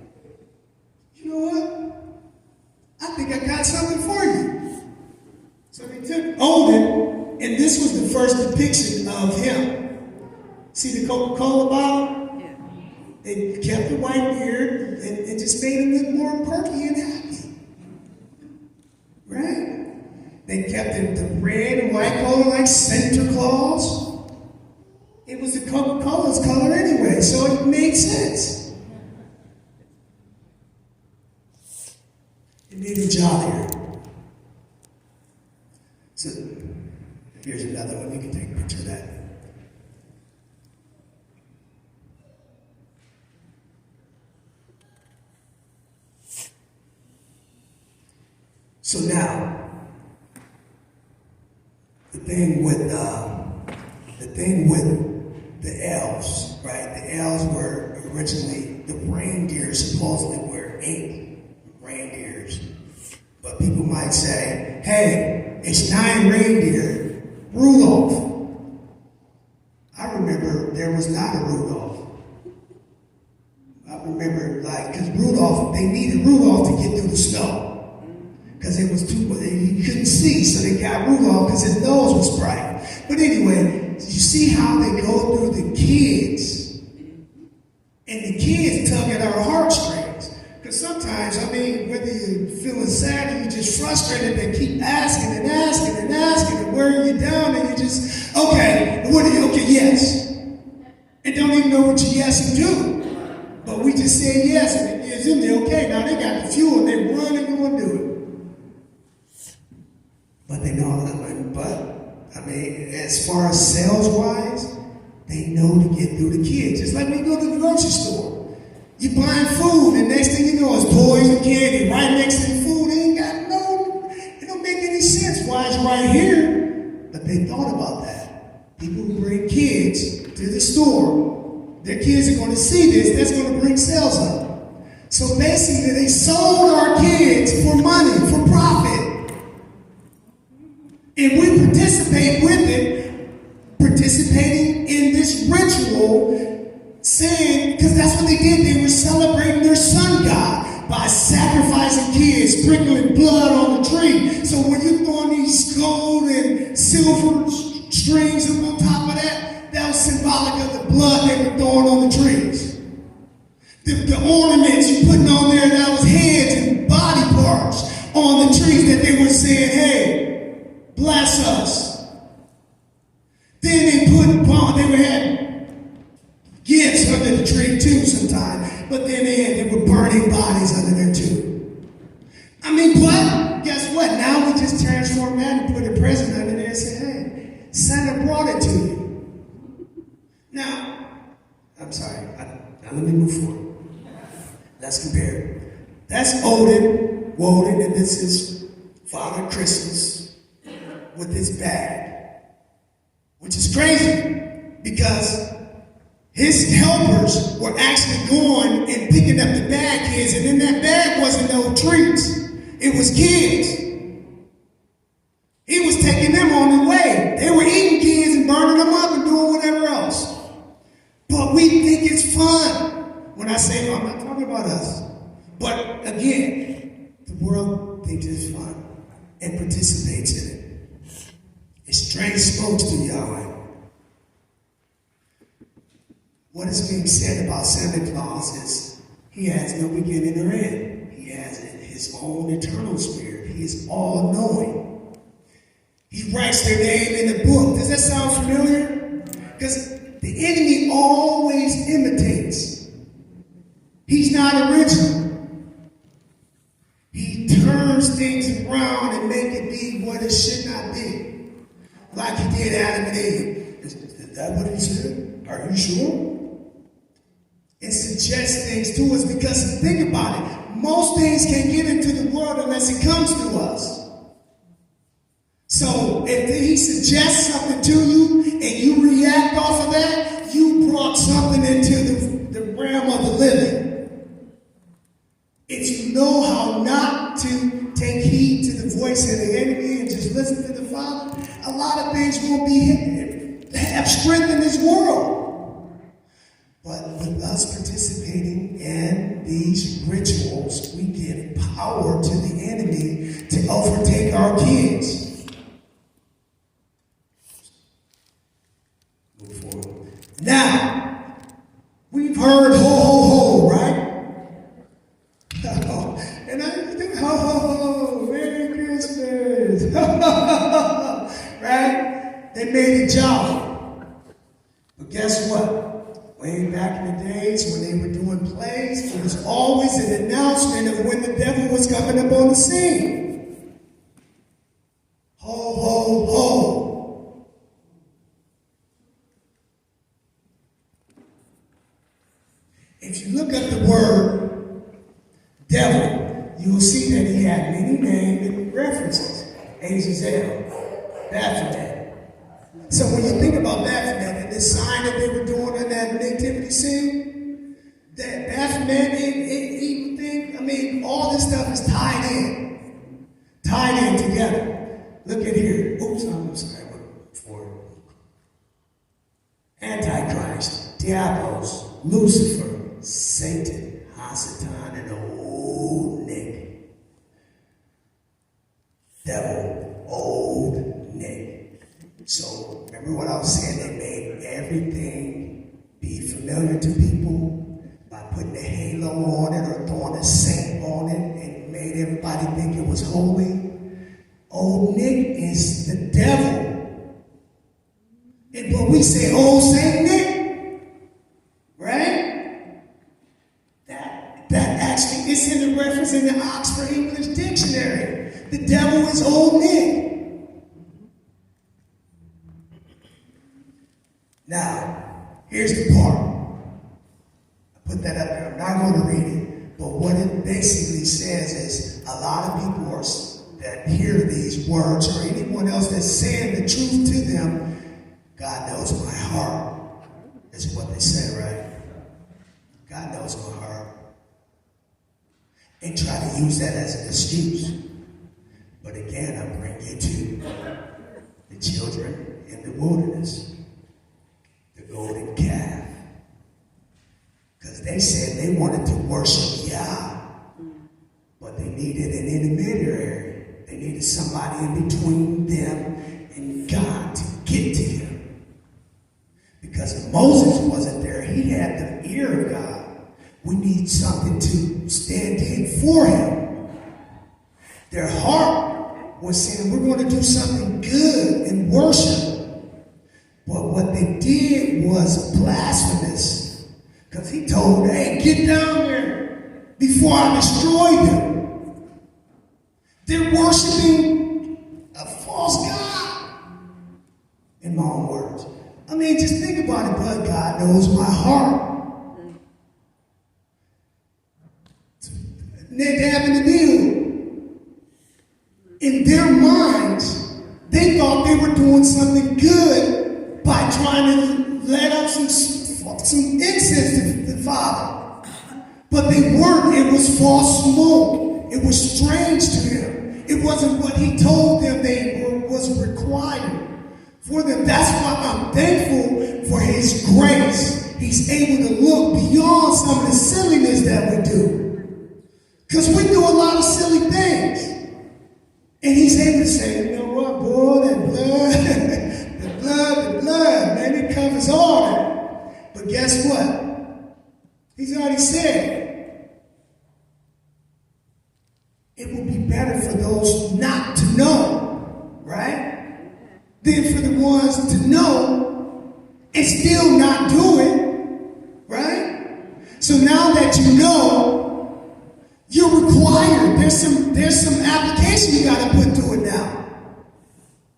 you know what? I think I got something for you. So they took Odin, and this was the first depiction of him. See the Coca-Cola bottle? Yeah. They kept the white beard and just made him look more perky and happy. Right? They kept the red and white color like Santa Claus. It was the Coca-Cola's color anyway, so it made sense. It made it jollier. So, here's another one. You can take a picture of that. So now, the thing with the elves, right? The elves were originally, the reindeer supposedly were 8 reindeers. But people might say, hey, it's 9 reindeer. Rudolph. I remember there was not a Rudolph. I remember, because Rudolph, they needed Rudolph to get through the snow. Because it was he couldn't see, so they got Rudolph because his nose was bright. But anyway, you see how they go through the kids. And the kids tug at our heartstrings. Because sometimes, whether you're feeling sad or you're just frustrated, they keep asking and asking and asking and wearing you down, and you just, okay, yes. And don't even know what you yes and do. But we just said yes, and it gives them the okay. Now they got the fuel, and they run and go and do it. But they know, as far as sales-wise, they know to get through the kids. Just like when you go to the grocery store. You're buying food, and next thing you know, it's toys and candy right next to the food. It don't make any sense why it's right here. But they thought about that. People who bring kids to the store, their kids are going to see this, that's going to bring sales up. So basically, they sold our kids for money, for profit. And we participate with it, participating in this ritual, saying, because that's what they did, they were celebrating their sun god by sacrificing kids, sprinkling blood on the tree. So when you're throwing these gold and silver strings up on top of that, that was symbolic of the blood they were throwing on the trees. The ornaments you putting on there, that was heads and body parts on the trees that they were saying, hey, bless us. Then they would have gifts under the tree too sometimes. But then they were burning bodies under there too. But guess what? Now we just transform that and put a present under there and say, hey, Santa brought it to you. Now, I'm sorry. Now let me move forward. Let's compare. That's Odin, Woden, and this is Father Christmas with his bag, which is crazy because his helpers were actually going and picking up the bad kids, and in that bag wasn't no treats. It was kids. He was taking them on the way. They were eating kids and burning them up and doing whatever else. But we think it's fun. When I say, I'm not talking about us. But again, the world thinks it's fun and participates in it. It straight smokes to Yahweh. What is being said about Santa Claus is he has no beginning or end. He has his own eternal spirit. He is all-knowing. He writes their name in the book. Does that sound familiar? Because the enemy always imitates. He's not original. He turns things around and make it be what it should not be. Like he did Adam and Eve. Is that what he said? Are you sure? It suggests things to us because think about it. Most things can't get into the world unless it comes to us. So if he suggests something to you and you react off of that, you brought something into the realm of the living. If you know how not to take heed to the voice of the enemy and just listen to the Father, a lot of things won't have strength in this world. But with us participating in these rituals, we give power to the enemy to overtake our kids. Move forward. Now, we've heard ho, ho, ho, right? And I think ho, ho, ho, Merry Christmas. Right? They made it jolly. But guess what? Way back in the days when they were doing plays, there was always an announcement of when the devil was coming up on the scene. Ho, ho, ho. If you look at the word devil, you will see that he had many names and references. Azazel, Baphomet. So when you think about Baphomet and the sign that they were doing in that nativity scene, that Baphomet, even thing, I mean, all this stuff is tied in together. Look at here. Oops, I'm sorry. For Antichrist, Diablos, Lucifer, Satan, Hasatan, and old Nick. Devil, old Nick. So, remember what I was saying? They made everything be familiar to people by putting a halo on it or throwing a saint on it and made everybody think it was holy. Old Nick is the devil. And when we say old Saint Nick, right? That actually is in the reference in the Oxford English Dictionary. The devil is old Nick. Now, here's the part. I put that up there. I'm not going to read it. But what it basically says is a lot of people that hear these words or anyone else that's saying the truth to them, God knows my heart. That's what they say, right? God knows my heart. And try to use that as an excuse. But again, I bring you to the children in the wilderness. The golden calf. Because they said they wanted to worship Yah, but they needed an intermediary. They needed somebody in between them and God to get to him. Because Moses wasn't there. He had the ear of God. We need something to stand in for him. Their heart was saying, we're going to do something good and worship. But what they did was blasphemous. Because he told them, hey, get down there before I destroy them. They're worshiping a false God. In my own words. I mean, just think about it, but God knows my heart. Nadab and Abihu. In their minds, they thought they were doing something good by trying to let up some incense to the Father. But they weren't. It was false smoke. It was strange to him. It wasn't what he told them was required for them. That's why I'm thankful for his grace. He's able to look beyond some of the silliness that we do. Because we do a lot of silly things. And he's able to say, you know what, boy, that blood, man, it covers all that. But guess what? He's already said, it will be better for those not to know, right? Than for the ones to know and still not do it, right? So now that you know, you're required. There's some application you got to put to it now.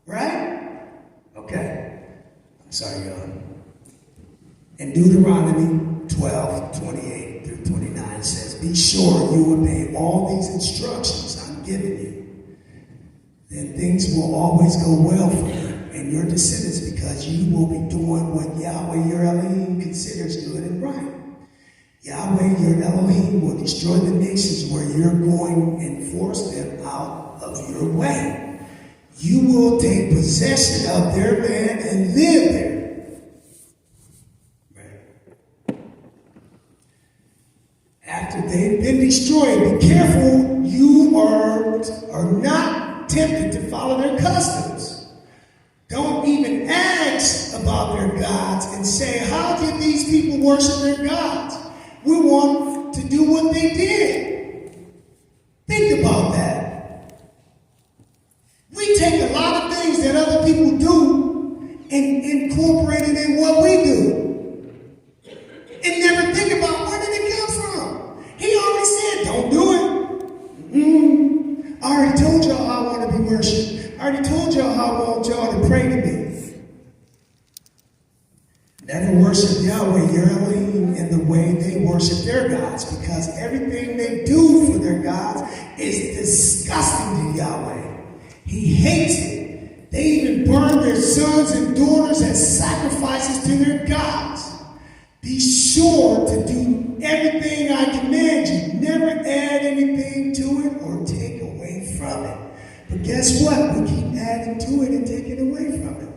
Right? Okay. I'm sorry, y'all. In Deuteronomy 12:28 through 29 it says, be sure you obey all these instructions I'm giving you. Then things will always go well for you and your descendants because you will be doing what Yahweh your Elohim considers good and right. Yahweh, your Elohim, will destroy the nations where you're going and force them out of your way. you will take possession of their land and live there. Right. After they've been destroyed, be careful you are not tempted to follow their customs. Don't even ask about their gods and say, how did these people worship their gods? We want to do what they did. Think about that. We take a lot of things that other people do and incorporate it in what we do. And never think about where did it come from. He already said, don't do it. I already told y'all how I want to be worshipped. I already told y'all how I want y'all to pray to me. Never worship Yahweh, your Elohim, in the way they worship their gods, because everything they do for their gods is disgusting to Yahweh. He hates it. They even burn their sons and daughters as sacrifices to their gods. Be sure to do everything I command you. Never add anything to it or take away from it. But guess what? We keep adding to it and taking away from it.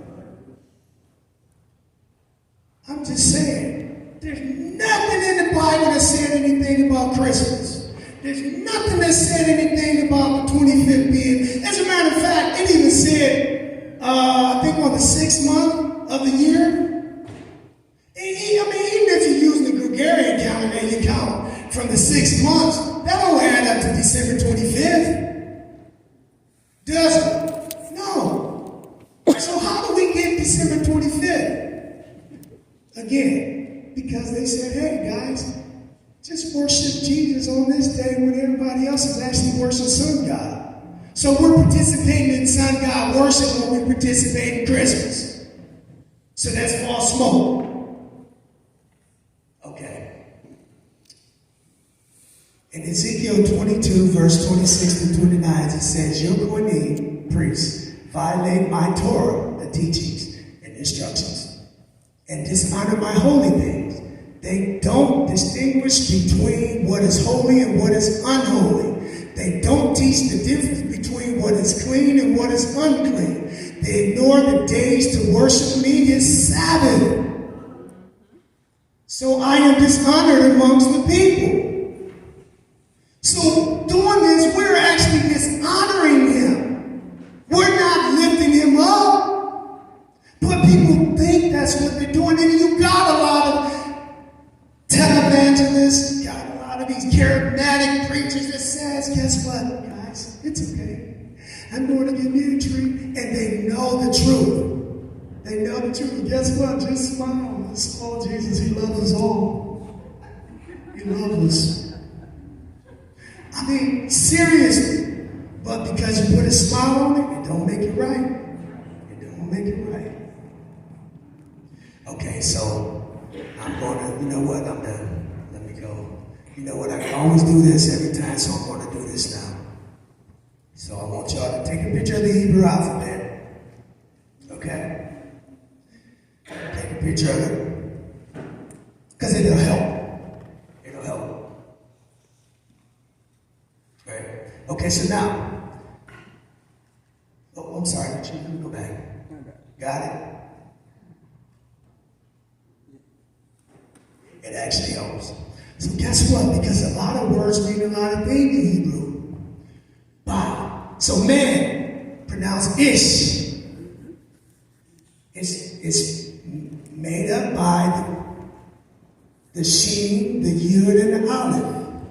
I'm just saying, there's nothing in the Bible that said anything about Christmas. There's nothing that said anything about the 25th being. As a matter of fact, it even said, I think on the 6th month of the year. I mean, even if you're using the Gregorian calendar and you count from the 6 months, that don't add up to December 25th. Does it? No. So how do we get December 25th? Again, because they said, hey guys, just worship Jesus on this day when everybody else is actually worshiping sun God. So we're participating in sun God worship when we participate in Christmas. So that's false smoke. Okay. In Ezekiel 22, verse 26 to 29, it says, your Kohanim, priests, violate my Torah, the teachings and instructions, and dishonor my holy things. They don't distinguish between what is holy and what is unholy. They don't teach the difference between what is clean and what is unclean. They ignore the days to worship me is Sabbath. So I am dishonored amongst the people. So doing this, we're actually dishonoring him. We're not lifting him up. But people think that's what they're doing. And you got a lot of televangelists, you got a lot of these charismatic preachers that says, guess what, guys? It's okay. I'm going to get me a treat. And they know the truth. They know the truth. Guess what? Just smile. Just call Jesus. He loves us all. He loves us. I mean, seriously. But because you put a smile on it, it don't make it right. It don't make it right. Okay, so I'm going to, you know what, I'm done. Let me go. You know what, I can always do this every time, so I'm going to do this now. So I want y'all to take a picture of the Hebrew alphabet. Okay? Take a picture of it. Because it'll help. It'll help. Right? Okay, so now. Oh, I'm sorry. Let me go back. Got it? It actually helps. So guess what? Because a lot of words mean a lot of things in Hebrew. Wow. So man, pronounced ish. It's made up by the sheen, the yud, and the aleph.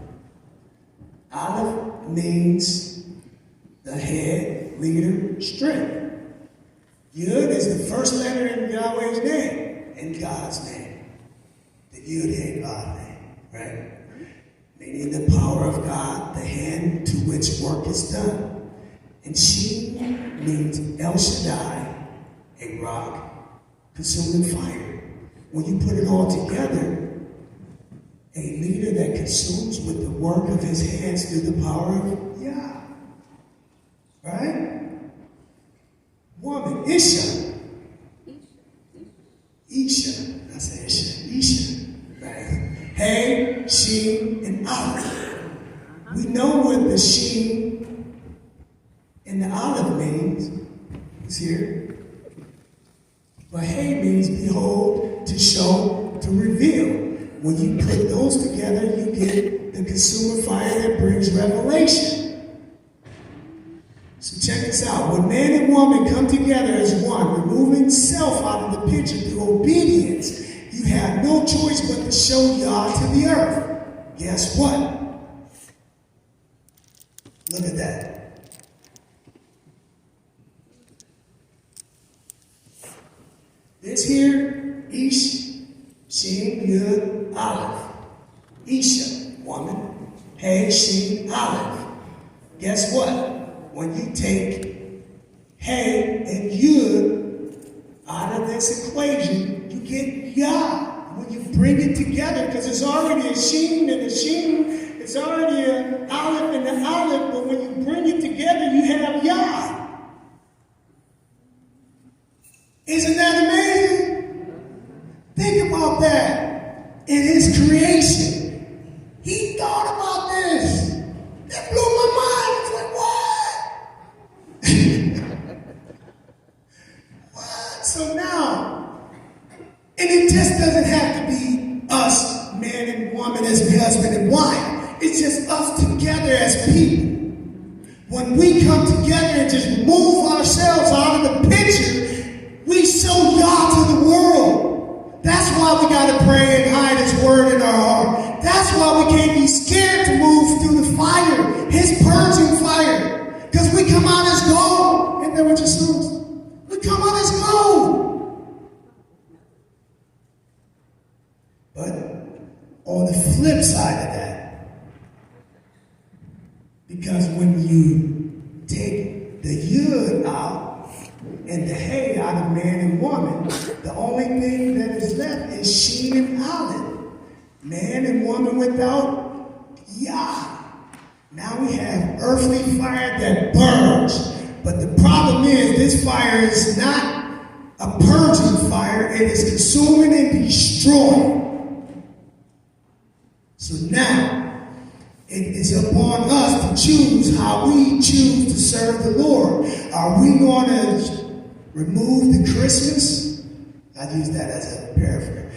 Aleph means the head, leader, strength. Yud is the first letter in Yahweh's name, in God's name. The Yud He God name, right? Meaning the power of God, the hand to which work is done. And Sheen means El Shaddai, a rock, consuming fire. When you put it all together, a leader that consumes with the work of his hands through the power of Yah. Right? Woman, Isha. Isha. I say Isha. Isha. Right? Hey, Sheen, and Aleph. We know what the Sheen and the Aleph means. It's here. But hey means behold, to show, to reveal. When you put those together, you get the consuming fire that brings revelation. So check this out. When man and woman come together as one, removing self out of the picture through obedience, you have no choice but to show Yah to the earth. Guess what? Look at that. This here, Ish, Shin, Yud, Aleph. Isha, woman. Hey, Shin, Aleph. Guess what? When you take Hey and Yud out of this equation, you get Yah. When you bring it together, because it's already a Shin and a Shin, it's already an Aleph and an Aleph, but when you bring it together, you have Yah. Isn't that amazing? Think about that. In his creation, he thought about this. That blew my mind. It's like, what? What? So now, and it just doesn't have to be us, man and woman, as husband and wife. It's just us together as people. When we come together and just move ourselves out of the picture, we show Yah to the world. That's why we got to pray and hide His word in our heart. That's why we can't be scared to move through the fire, His purging fire. Because we come out as gold. Isn't that what your song says? We come out as gold. But on the flip side of that, because when you take the Yud out, and the Hey out of man and woman, the only thing that is left is Shin and Aleph. Man and woman without Yah. Now we have earthly fire that burns. But the problem is, this fire is not a purging fire. It is consuming and destroying. So now, it is upon us to choose how we choose to serve the Lord. Are we going to remove the Christmas? I use that as a paraphrase.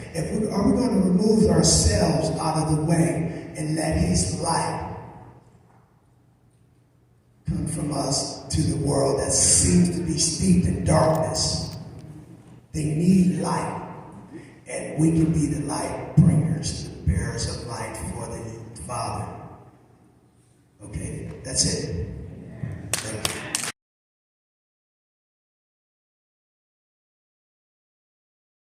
Are we going to remove ourselves out of the way and let His light come from us to the world that seems to be steeped in darkness? They need light, and we can be the light bringers, the bearers of light for the Father. Okay, that's it.